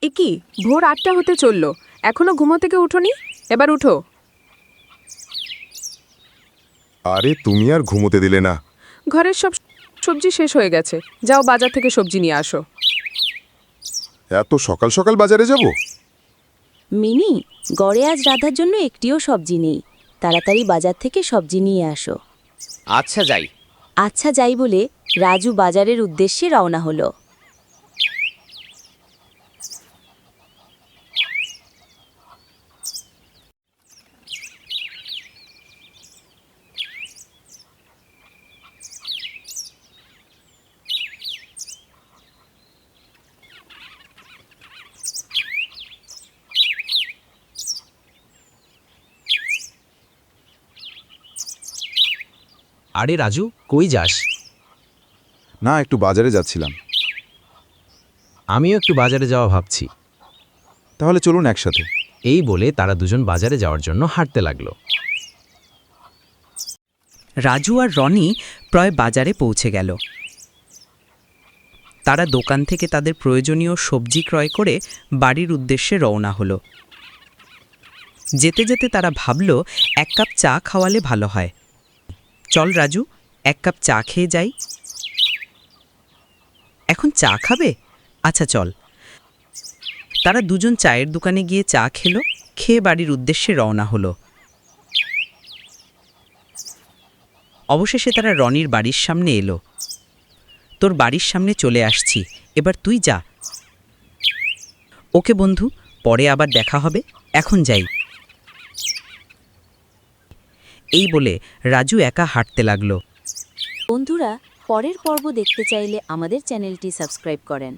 এ কি ভোর ৮টা হতে চললো, এখনো ঘুমো থেকে উঠোনি? এবার উঠো। আরে তুমি আর ঘুমোতে দিলে না। ঘরের সব সবজি শেষ হয়ে গেছে, যাও বাজার থেকে সবজি নিয়ে আসো। এত সকাল সকাল বাজারে যাব? মিনি, গড়ে আজ রাধার জন্য একটিও সবজি নেই। তাড়াতাড়ি বাজার থেকে সবজি নিয়ে আসো। আচ্ছা যাই। আচ্ছা যাই বলে রাজু বাজারের উদ্দেশ্যে রওনা হলো। আরে রাজু, কই যাস? না, একটু বাজারে যাচ্ছিলাম। আমিও একটু বাজারে যাওয়া ভাবছি। তাহলে চলুন একসাথে। এই বলে তারা দুজন বাজারে যাওয়ার জন্য হাঁটতে লাগলো। রাজু আর রনি প্রায় বাজারে পৌঁছে গেল। তারা দোকান থেকে তাদের প্রয়োজনীয় সবজি ক্রয় করে বাড়ির উদ্দেশ্যে রওনা হলো। যেতে যেতে তারা ভাবল এক কাপ চা খাওয়ালে ভালো হয়। চল রাজু, এক কাপ চা খেয়ে যাই। এখন চা খাবে? আচ্ছা চল। তারা দুজন চায়ের দোকানে গিয়ে চা খেলো, খেয়ে বাড়ির উদ্দেশ্যে রওনা হলো। অবশেষে তারা রনির বাড়ির সামনে এলো। তোর বাড়ির সামনে চলে আসছি, এবার তুই যা। ওকে বন্ধু, পরে আবার দেখা হবে, এখন যাই। এই বলে রাজু একা হাঁটতে লাগলো। বন্ধুরা, পরের পর্ব দেখতে চাইলে আমাদের চ্যানেলটি সাবস্ক্রাইব করেন।